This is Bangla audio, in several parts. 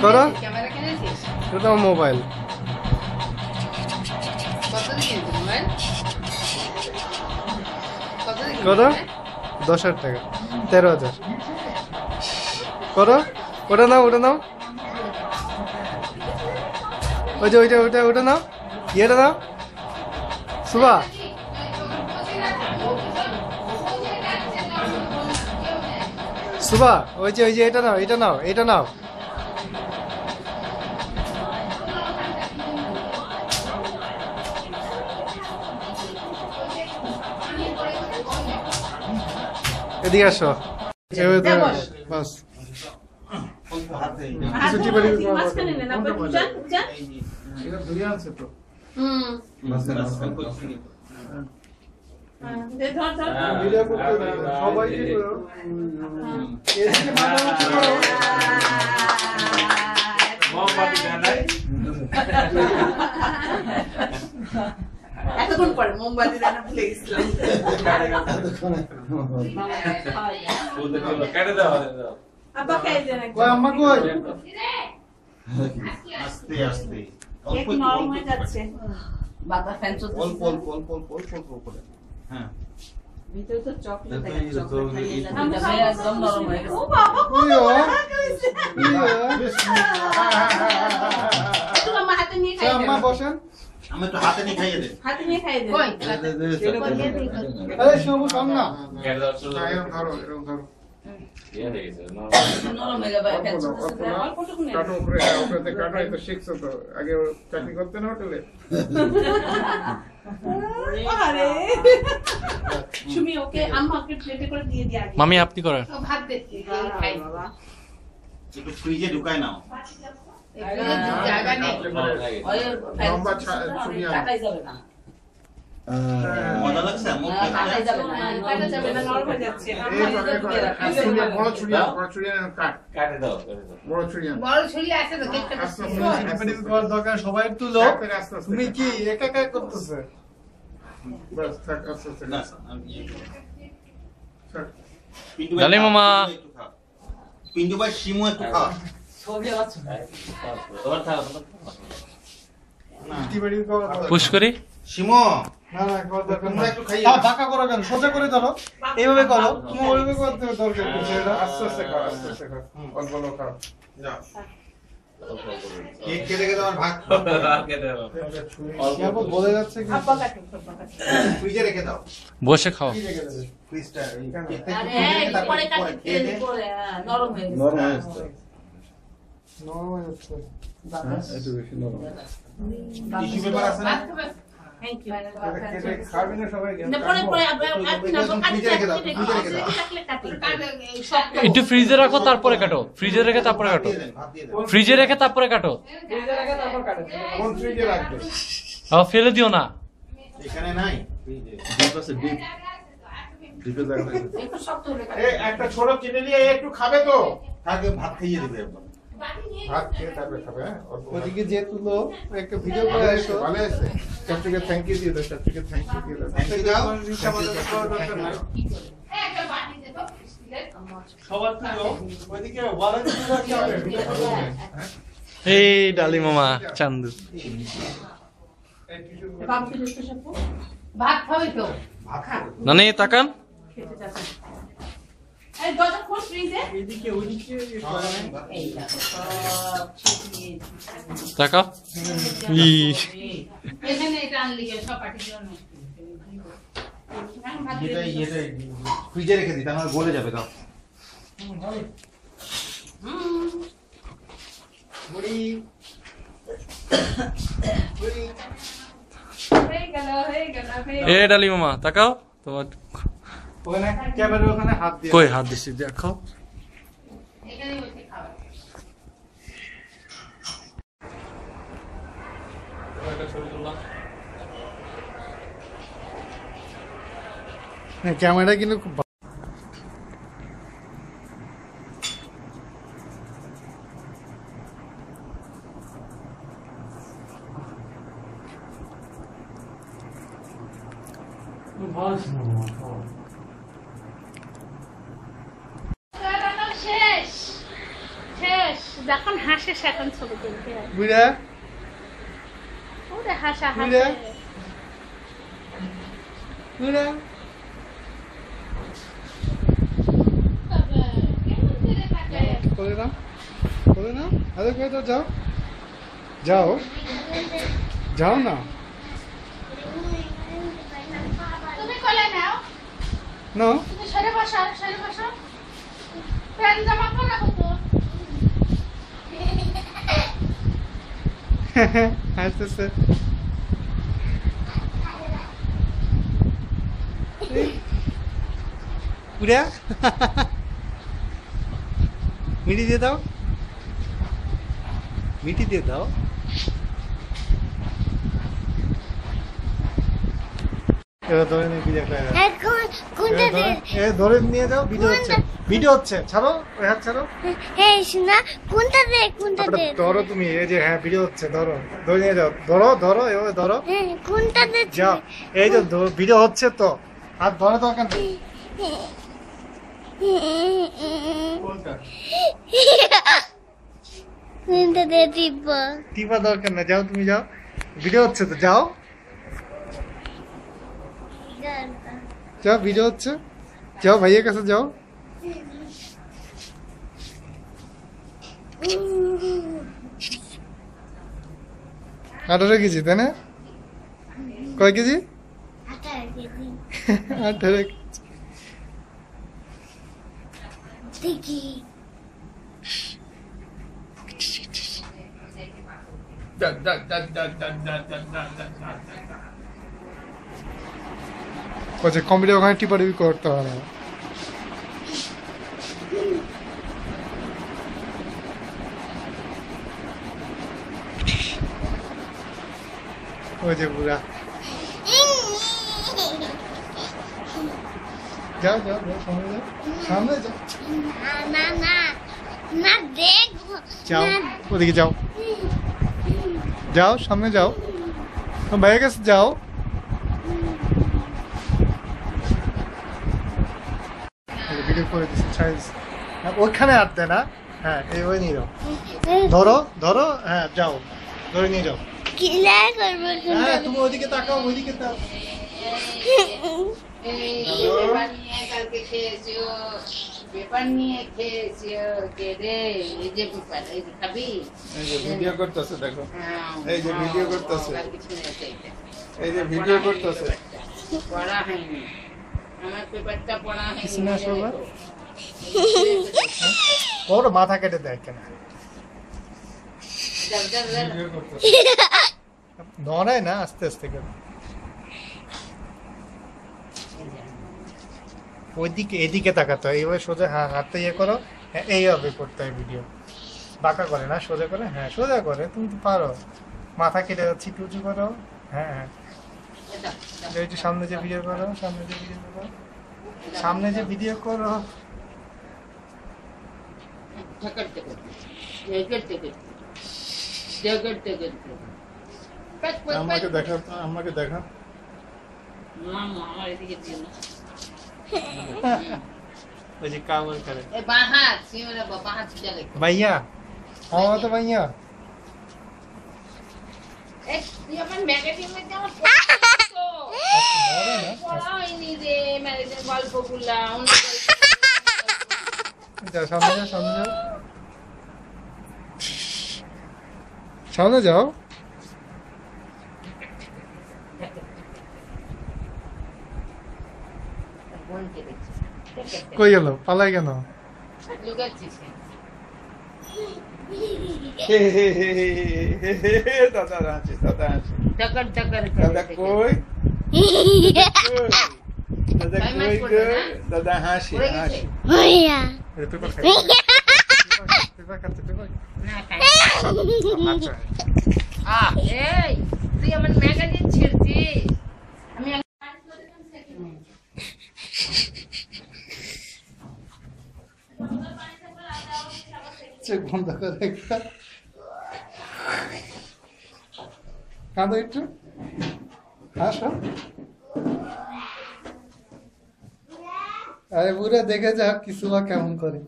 করো ক্যামেরা কিনেছিস? এটা মোবাইল কত দিয়ে মোবাইল? কত দিয়ে? করো 10,000 টাকা 13,000 করো ওটা নাও ওই যে ওইটা নাও ইয়েটা নাও সুভা ওই যে এটা নাও এদিকে আসো বাস এতক্ষণ পরে মোমবাতি দানা ভুলে গেছিলাম। আব্বা খাই দেন একটু। আম্মা কই আস্তে আস্তে কেক নরম হয়ে যাচ্ছে। বাবা ফ্যান চলছে। পল হ্যাঁ ভিতরে তো চকলেট দেখো, আছে, এই তো চকলেট খাইয়ে এই যাবে। তো একদম নরম হয়ে গেছে। ও বাবা কত একটু আমার হাতে নিয়ে খাই আম্মা দেন। বসেন আমি তো হাতে নিয়ে খাইয়ে দেন হাতে নিয়ে খাই দেন। আরে সবুজ আম না নরম হয়ে যাবে ফ্যান চলছে। অল্পটুকু নেই। আরে সুমি ওকে আম্মাকে প্লেটে করে দিয়ে দি আগে। মামি আপনি করেন ও ভাত দে খাই বাবা। একটু ফ্রিজে ঢুকায় নাও জায়গা নেই। ওই লম্বা কাটাই যাবে না। মজা লাগছে মুখ কাটাই যাবে না। কাটা যাবে না, নরম হয়ে যাচ্ছে। বড় ছুরিয়া কাটে দাও বড় ছুরি আছে তো কেকটা করার দরকার সবাই তুলো তুমি কি একা একা করতেছে না আমি ডালি মামা। পিন্টু ভাই শিমু একটু খা তোমার থাকা পুশ করি শিমু না করার দরকার তোমরা একটু খাইয়ে বাঁকা করো কেন সোজা করে ধরো এইভাবে করো তুমি ওইভাবে করতে দরকার কিছু এটা আস্তে আস্তে খাও অল্প অল্প খাও যাও কেক কেটে তোমার ভাগ কি আপু বলে যাচ্ছে কি আব্বা কাটে আব্বা কাটে। ফ্রিজে রেখে দাও বসে খাও কি রেখে দেবে ফ্রিজটা আরে একটু পরে কাটে তেল পরে নরম হয়ে গেছে। নরম হয়ে যাচ্ছে একটু বেশি নরম টিস্যু পেপার আছে না থ্যাংক ইউ। কেটে খাবি না সবাই না পরে পরে আব্বা আপনি না ফ্রিজে রেখে দাও ফ্রিজে রেখে দাও কাটলে শক্ত একটু ফ্রিজে রাখো তারপরে কাটো ফ্রিজে রেখে তারপরে কাটো দিয়ে দেন, ভাত দিয়ে দেন। ফ্রিজে রেখে তারপরে কাটো কোন ফ্রিজে রাখবে ফেলে দিও না এখানে নাই ফ্রিজে একটু শক্ত হলে কাটে। এই একটা ছোট চিনি নিয়ে একটু খাবে তো তাকে ভাত খাইয়ে দিবে একবার ভাত খেয়ে তারপরে খাবে হ্যাঁ অল্প ওদিকে যে তুলো একটা ভিডিও করে এসো ভালো আছে চাচুকে থ্যাংক ইউ দিয়ে দাও চাচুকে থ্যাংক ইউ দিয়ে দাও থ্যাংক ইউ দাও সবার তুলো ওইদিকে ওয়ালে তুলো কি হবে ভিডিও করে এই ডালি মামা চান্দু বাবু কি দেখতে সব ভাত খাবে তো ভাত খাবে নানি তাকান খেতে যাচ্ছে। এই দরজা খোল ফ্রিজে। এদিকে ওইদিকে এই দেখো সব ছিটিয়ে তাকাও ই এখানে এটা আনলি সব পার্টির জন্য। এখন ভাত দিয়ে দিই। এটা ফ্রিজে রেখে দিই তাহলে গলে যাবে দাও বুড়ি বুড়ি হয়ে গেল হয়ে গেল হয়ে এ ডালি মামা তাকাও তোমার ওখানে ক্যামেরার ওখানে হাত দিয়ে কই হাত দিছি দেখো এখানে বসে খাবার। হ্যাঁ ক্যামেরা কিন্তু খুব শেষ শেষ যখন হাসে সেখন ছবি তুলতে হয়। বুড়া ওরে হাসা বুড়া হাসে। বুড়া বাবা, কেমন করে তাকায়? করে নাও করে নাও আরে করে দাও যাও যাও যাও না তুমি কোলে নাও, নাও তুমি সরে বসো, সরে বসো। প্যান্ট জামা পরা হতো। হাসতেছে বুড়া মিটি দিয়ে দাও মিটি দিয়ে দাও এবার ধরে নিয়ে ভিডিও করে দাও। এখন কোনটা এবার ধরে- এ ধরে নিয়ে যাও ভিডিও হচ্ছে ভিডিও হচ্ছে ছাড়ো ওই হাত ছাড়ো এই শোনা কোনটা দে কোনটা দে ধরো তুমি এই যে হ্যাঁ ভিডিও হচ্ছে ধরো ধরে নিয়ে যাও ধরো ধরো এভাবে ধরো হ্যাঁ, কোনটা দে যাও এই যে ভিডিও হচ্ছে তো হাত ধরে দরকার নেই কোনটা কোনটা দে দিব টিপা দরকার না যাও তুমি যাও ভিডিও হচ্ছে তো যাও যাও ভিডিও হচ্ছে যাও ভাইয়ের কাছে যাও আঠারো কেজি তাই না কয় কেজি 18 কেজি দেখি বলছে কম্পিউটার ওখানে টিপাটিপি করতে হবে না ওই যে বুড়া যাও যাও যাও সামনে যাও সামনে যাও না না না দেখো যাও ওদিকে যাও যাও সামনে যাও ভাইয়ের কাছে যাও ভিডিও করে দিচ্ছে ছাড় ওইখানে আর দেয় না হ্যাঁ এই ওই নিয়ে যাও ধরো ধরো হ্যাঁ যাও ধরে নিয়ে যাও কিলা করবো হ্যাঁ তুমি ওইদিকে তাকাও ওইদিকে তাকাও পেপার নিয়ে কালকে খেয়েছো পেপার নিয়ে খেয়েছো কে রে এই যে পেপার এই যে খাবি এই যে ভিডিও করতেছে দেখো হ্যাঁ, এই যে হ্যাঁ, ভিডিও করতেছে। কালকে শুনেছে এটা। এই যে ভিডিও করতেছে পড়া হয়নি আমার পেপারটা পড়া হয়নি কিছু না, সবার? যাও, ওর মাথা কেটে দেয় কেন যাও, যাও। ভিডিও করতেছে নড়ায় না আস্তে আস্তে করে ওইদিকে এদিকে তাকাতে হয় এইভাবে সোজা হ্যাঁ হাতটা ইয়ে করো হ্যাঁ এইভাবে করতে হয় ভিডিও বাঁকা করে না সোজা করে হ্যাঁ সোজা করে তুমি তো পারো মাথা কেটে যাচ্ছি উঁচু করো হ্যাঁ হ্যাঁ যাও, যাও। এই যে সামনে যে ভিডিও করো সামনে যে ভিডিও করো সামনে যে ভিডিও করো ঝকড়তে করতে ঝকড়তে করতে ঝকড়তে করতে পেট পেট আমাকে দেখা আমাকে দেখা মামা আমার এদিকে দিও না ওই যে কাবর করে এ বাহাত সিমরা বাহাত চলে ভাইয়া আমার তো ভাইয়া এ তুই আমার ম্যাগাজিন মধ্যে আমার পড়া হয়নি রে ম্যাগাজিন গল্পগুলা অনেক যাও সামনে যাও সামনে যাও সামনে যাও বোন কেটেছে কই গেল পালাই কেন লুকাচ্ছিস দাদা আছে দাদা আছে ঝকড় ঝকড় দাদা করে কই দাদা ছয় মাস কই পড়বে গো না? দাদা হাসি পড়ে গেছে? হাসি ভাইয়া পেপার খাচ্ছে পেপার খাচ্ছে পেপার না খাই আচ্ছা এই তুই আমার ম্যাগাজিন ছিড়ছিস আমি চোখ বন্ধ করে একটা কাঁদো একটু হাসো আরে বুড়া দেখে যাও কিছু বা কেমন করে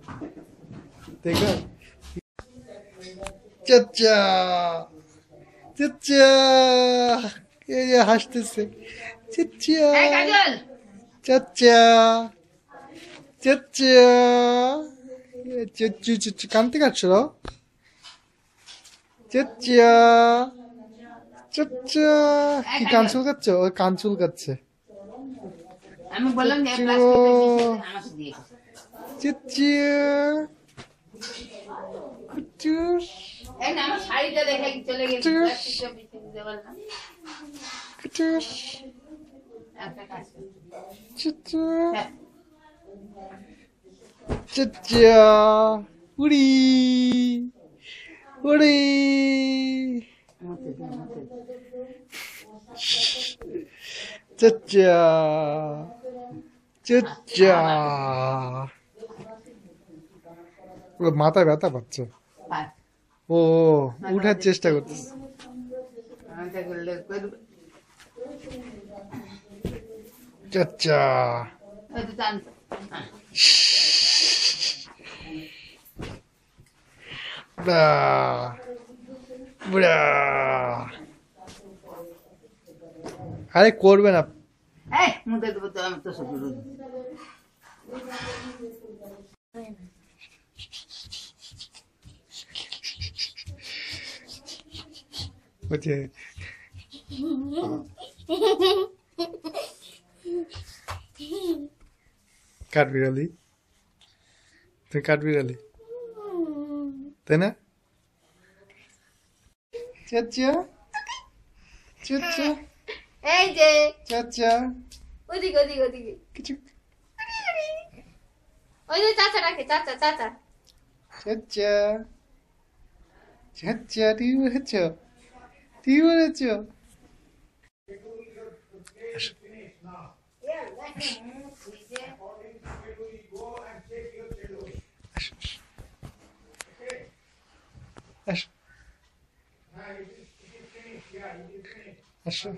দেখো চাচা চাচা এই যে হাসতেছে চাচা এই কাজল চাচা চাচা চাচু চাচু কানতে কাটছিল চাচা চাচা কি কান চুলকাচ্ছ ওই কান চুলকাচ্ছে আমি বললাম যে প্লাস্টিকের আমাকে দিয়ে চাচা কুচুস এই না আমার শাড়িটা দেখে চলে গেছে প্লাস্টিকটা বিছে দিতে বললাম কুচুস একটা কাজ কর চাচা হ্যাঁ। চাচা উড়ি উড়ি মতে দে মতে দে। চাচা চাচা ও মাথায় ব্যথা পাচ্ছে পায়। ও উঠার চেষ্টা করতেছে আমাকে বললে করবে চাচা এই তো টান বুড়া বুড়া আরে করবে না এই মুতে দেবো তো আমি তো শুধু রোজ বলছে কাঠবিড়ালি তুই কাঠবিড়ালি তাই না চাচা চাচা এই যে চাচা ওদিকে ওদিকে ওদিকে কিছু ওই যে চাচা রাখে চাচা চাচা চাচা চাচা তুই বলেছ তুই বলেছ আসো আসো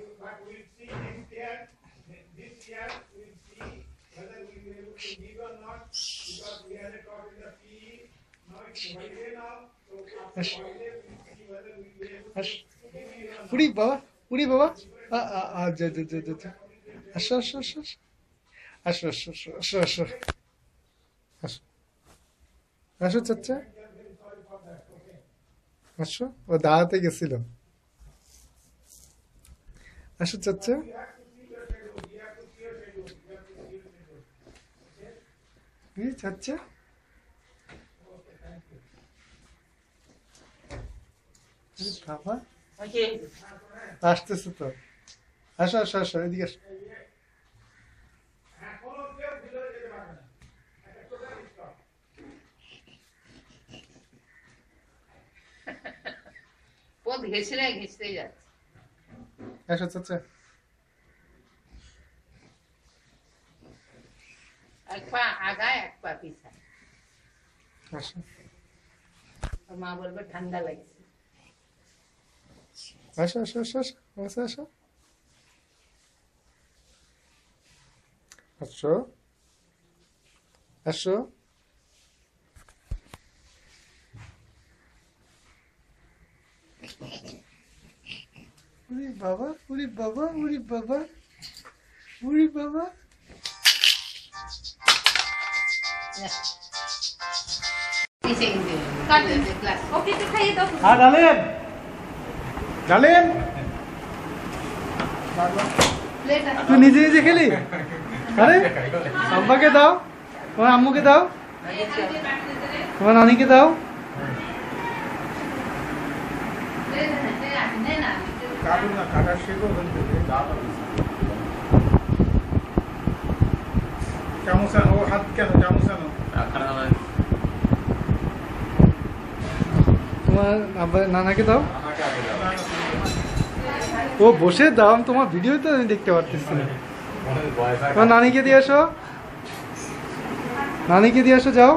উড়ি বাবা উড়ি বাবা যা যা যা যা আসো আসো আসো আসো আসো আসো আসো আসো আসো আসো চাচা আসো ও দাঁড়াতে গেছিল আসো চাচা চাচা বাবা আসতেছে তো আসো আসো আসো এদিকে আসো পথ ঘেঁষে ঘেঁষতে যাচ্ছে আসো চাচা এক পা আগায় এক পা পিছায় আসো ওর মা বলবে ঠান্ডা লাগছে আসো আসো আসো আসো আসো আসো আসো আসো উরি বাবা উরি বাবা উরি বাবা উরি বাবা পিছিয়ে গেছে ক্লাস ওকে তো খাইয়ে দাও হ্যাঁ ডালেন ডালেন প্লেট আছে তুই নিজে নিজে খেলি আরে আব্বাকে দাও তোমার আম্মুকে দাও তোমার নানিকে দাও কাটুন না কাটা শেখো চামচ আনো ও হাত কেন চামচ আনো তোমার আব্বা নানাকে দাও ও বসে দাও আমি তোমার ভিডিও তো আমি দেখতে পারতেছি না তোমার নানিকে দিয়ে আসো নানিকে দিয়ে আসো যাও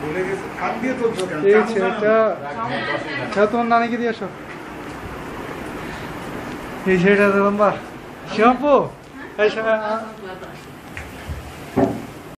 ভুলে গেছে হাত দিয়ে তুলছো কেন এই চামচ আনো। ছেলেটা হ্যাঁ তোমার নানিকে দিয়ে আসো এই ছেলেটা তো লম্বা শিবাপু এই